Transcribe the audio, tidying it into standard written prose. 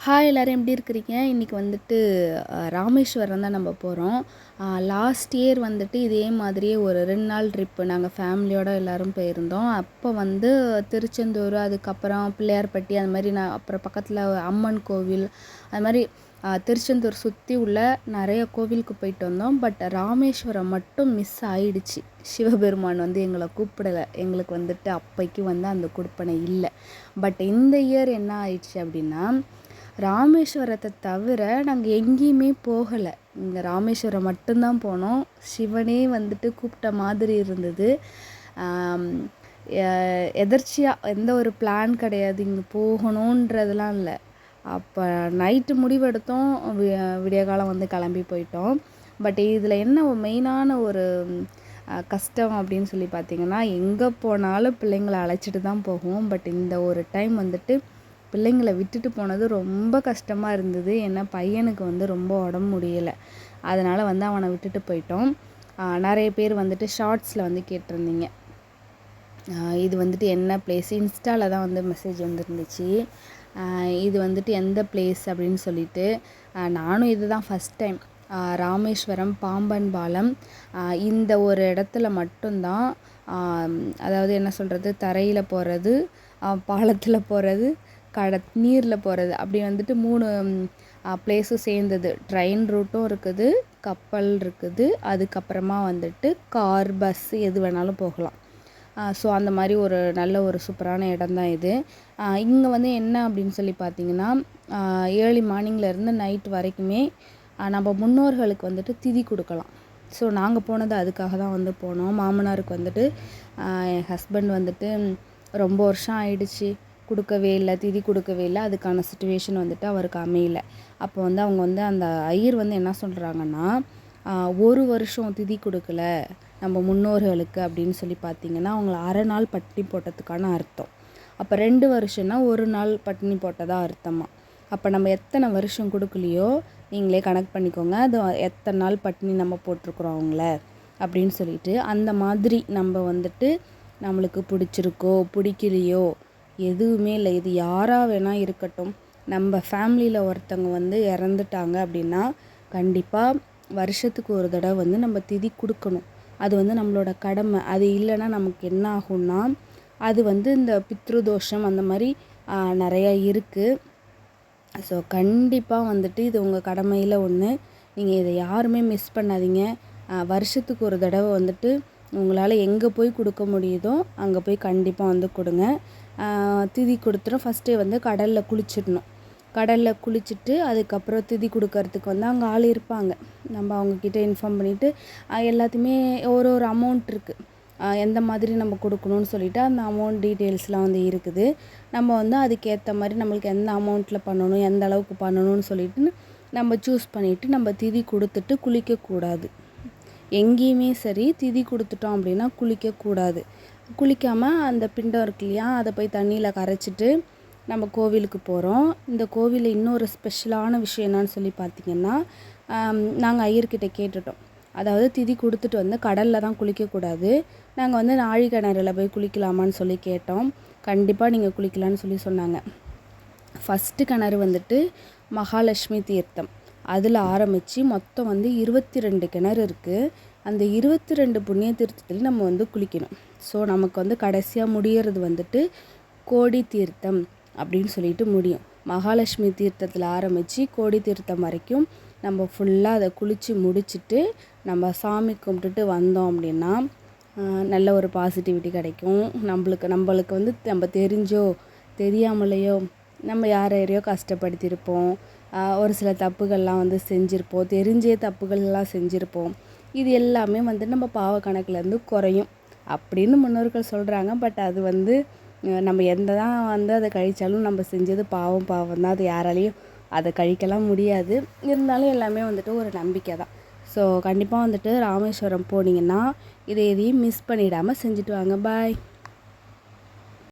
Hi எல்லோரும் எப்படி இருக்கிறீங்க? இன்றைக்கி வந்துட்டு ராமேஸ்வரம் தான் நம்ம போகிறோம். லாஸ்ட் இயர் வந்துட்டு இதே மாதிரியே ஒரு 2 நாள் ட்ரிப்பு நாங்கள் ஃபேமிலியோடு எல்லோரும் போயிருந்தோம். அப்போ வந்து திருச்செந்தூர், அதுக்கப்புறம் பிள்ளையார்பட்டி, அது மாதிரி அப்புறம் பக்கத்தில் அம்மன் கோவில், அது மாதிரி திருச்செந்தூர் சுற்றி உள்ள நிறைய கோவிலுக்கு போயிட்டு வந்தோம். பட் ராமேஸ்வரம் மட்டும் மிஸ் ஆயிடுச்சு. சிவபெருமான் வந்து எங்களை கூப்பிடலை. எங்களுக்கு வந்துட்டு அப்போக்கி வந்து அந்த கொடுப்பனை இல்லை. பட் இந்த இயர் என்ன ஆயிடுச்சு அப்படின்னா, ராமேஸ்வரத்தை தவிர நாங்கள் எங்கேயுமே போகலை. இங்கே ராமேஸ்வரம் மட்டும்தான் போனோம். சிவனே வந்துட்டு கூப்பிட்ட மாதிரி இருந்தது. எதர்ச்சியாக எந்த ஒரு பிளான் கிடையாது, இங்கே போகணுன்றதுலாம் இல்லை. அப்போ நைட்டு முடிவெடுத்தோம், விடிய காலம் வந்து கிளம்பி போயிட்டோம். பட் இதில் என்ன மெயினான ஒரு கஷ்டம் அப்படின்னு சொல்லி பார்த்திங்கன்னா, எங்கே போனாலும் பிள்ளைங்களை அழைச்சிட்டு தான் போவோம். பட் இந்த ஒரு டைம் வந்துட்டு பிள்ளைங்களை விட்டுட்டு போனது ரொம்ப கஷ்டமாக இருந்தது. ஏன்னா பையனுக்கு வந்து ரொம்ப உடம்பு முடியலை. அதனால் வந்து அவனை விட்டுட்டு போயிட்டோம். நிறைய பேர் வந்துட்டு ஷார்ட்ஸில் வந்து கேட்டிருந்தீங்க, இது வந்துட்டு என்ன பிளேஸ், இன்ஸ்டாவில் தான் வந்து மெசேஜ் வந்துருந்துச்சு. இது வந்துட்டு எந்த பிளேஸ் அப்படின்னு சொல்லிட்டு. நானும் இது தான் ஃபஸ்ட் டைம் ராமேஸ்வரம் பாம்பன் பாலம் இந்த ஒரு இடத்துல மட்டும்தான், அதாவது என்ன சொல்கிறது, தரையில் போகிறது, பாலத்தில் போகிறது, நீரில் போகிறது, அப்படி வந்துட்டு 3 பிளேஸும் சேர்ந்தது. ட்ரெயின் ரூட்டும் இருக்குது, கப்பல் இருக்குது, அதுக்கப்புறமா வந்துட்டு கார், பஸ் எது வேணாலும் போகலாம். ஸோ அந்த மாதிரி ஒரு நல்ல ஒரு சூப்பரான இடம் தான் இது. இங்கே வந்து என்ன அப்படின்னு சொல்லி பார்த்திங்கன்னா, ஏர்லி மார்னிங்லேருந்து நைட் வரைக்குமே நம்ம முன்னோர்களுக்கு வந்துட்டு திதி கொடுக்கலாம். ஸோ நாங்கள் போனது அதுக்காக தான் வந்து போனோம். மாமனாருக்கு வந்துட்டு என் ஹஸ்பண்ட் வந்துட்டு ரொம்ப வருஷம் ஆயிடுச்சு, கொடுக்கவே இல்லை, திதி கொடுக்கவே இல்லை. அதுக்கான சிச்சுவேஷன் வந்துட்டு அவருக்கு அமையலை. அப்போ வந்து அவங்க வந்து அந்த ஐயர் வந்து என்ன சொல்கிறாங்கன்னா, 1 வருஷம் திதி கொடுக்கல நம்ம முன்னோர்களுக்கு அப்படின்னு சொல்லி பார்த்திங்கன்னா, அவங்கள அரை நாள் பட்டினி போட்டதுக்கான அர்த்தம். அப்போ 2 வருஷம்னா 1 நாள் பட்டினி போட்டதாக அர்த்தமாக. அப்போ நம்ம எத்தனை வருஷம் கொடுக்கலையோ நீங்களே கணக்கு பண்ணிக்கோங்க, அது எத்தனை நாள் பட்டினி நம்ம போட்டிருக்குறோம் அவங்கள அப்படின்னு சொல்லிட்டு. அந்த மாதிரி நம்ம வந்துட்டு நம்மளுக்கு பிடிச்சிருக்கோ பிடிக்கலையோ எதுவுமே இல்லை, இது யாராக வேணால் இருக்கட்டும், நம்ம ஃபேமிலியில் ஒருத்தவங்க வந்து இறந்துட்டாங்க அப்படின்னா கண்டிப்பாக வருஷத்துக்கு ஒரு தடவை வந்து நம்ம திதி கொடுக்கணும். அது வந்து நம்மளோட கடமை. அது இல்லைன்னா நமக்கு என்ன ஆகும்னா, அது வந்து இந்த பித்ருதோஷம் அந்த மாதிரி நிறையா இருக்குது. ஸோ கண்டிப்பாக வந்துட்டு இது உங்கள் கடமையில் ஒன்று. நீங்கள் இதை யாருமே மிஸ் பண்ணாதீங்க. வருஷத்துக்கு ஒரு தடவை வந்துட்டு உங்களால் எங்கே போய் கொடுக்க முடியுதோ அங்கே போய் கண்டிப்பாக வந்து கொடுங்க. திதி கொடுத்துட்டு ஃபஸ்ட்டே வந்து கடலில் குளிச்சிடணும். கடலில் குளிச்சுட்டு அதுக்கப்புறம் திதி கொடுக்கறதுக்கு வந்து அங்கே ஆள் இருப்பாங்க. நம்ம அவங்கக்கிட்ட இன்ஃபார்ம் பண்ணிவிட்டு எல்லாத்தையுமே ஒரு அமௌண்ட் இருக்குது, எந்த மாதிரி நம்ம கொடுக்கணும்னு சொல்லிவிட்டு அந்த அமௌண்ட் டீட்டெயில்ஸ்லாம் வந்து இருக்குது. நம்ம வந்து அதுக்கேற்ற மாதிரி நம்மளுக்கு எந்த அமௌண்ட்டில் பண்ணணும், எந்த அளவுக்கு பண்ணணும்னு சொல்லிட்டு நம்ம சூஸ் பண்ணிவிட்டு நம்ம திதி கொடுத்துட்டு குளிக்கக்கூடாது. எங்கேயுமே சரி, திதி கொடுத்துட்டோம் அப்படின்னா குளிக்கக்கூடாது. குளிக்காமல் அந்த பிண்டம் இருக்கு இல்லையா, அதை போய் தண்ணியில் கரைச்சிட்டு நம்ம கோவிலுக்கு போகிறோம். இந்த கோவிலில் இன்னொரு ஸ்பெஷலான விஷயம் என்னன்னு சொல்லி பார்த்திங்கன்னா, நாங்கள் ஐயர்கிட்ட கேட்டுட்டோம். அதாவது திதி கொடுத்துட்டு வந்து கடலில் தான் குளிக்கக்கூடாது. நாங்கள் வந்து நாழிக்கிணறுல போய் குளிக்கலாமான்னு சொல்லி கேட்டோம். கண்டிப்பாக நீங்கள் குளிக்கலான்னு சொல்லி சொன்னாங்க. ஃபஸ்ட்டு கிணறு வந்துட்டு மகாலட்சுமி தீர்த்தம், அதில் ஆரம்பித்து மொத்தம் வந்து 22 கிணறு இருக்குது. அந்த 22 புண்ணிய தீர்த்தத்தில் நம்ம வந்து குளிக்கணும். ஸோ நமக்கு வந்து கடைசியாக முடிகிறது வந்துட்டு கோடி தீர்த்தம் அப்படின்னு சொல்லிட்டு முடியும். மகாலட்சுமி தீர்த்தத்தில் ஆரம்பித்து கோடி தீர்த்தம் வரைக்கும் நம்ம ஃபுல்லாக அதை குளித்து முடிச்சுட்டு நம்ம சாமி கும்பிட்டுட்டு வந்தோம் அப்படின்னா நல்ல ஒரு பாசிட்டிவிட்டி கிடைக்கும். நம்மளுக்கு வந்து நம்ம தெரிஞ்சோ தெரியாமலையோ நம்ம யாரையோ கஷ்டப்படுத்தியிருப்போம், ஒரு சில தப்புகள்லாம் வந்து செஞ்சுருப்போம், தெரிஞ்சே தப்புகள்லாம் செஞ்சுருப்போம். இது எல்லாமே வந்து நம்ம பாவ கணக்குலேருந்து குறையும் அப்படின்னு முன்னோர்கள் சொல்கிறாங்க. பட் அது வந்து நம்ம எந்த தான் வந்து அதை கழித்தாலும் நம்ம செஞ்சது பாவம் தான். அது யாராலையும் அதை கழிக்கலாம் முடியாது. இருந்தாலும் எல்லாமே வந்துட்டு ஒரு நம்பிக்கை தான். ஸோ கண்டிப்பாக வந்துட்டு ராமேஸ்வரம் போனீங்கன்னா இதை எதையும் மிஸ் பண்ணிடாமல் செஞ்சுட்டு வாங்க. பாய்.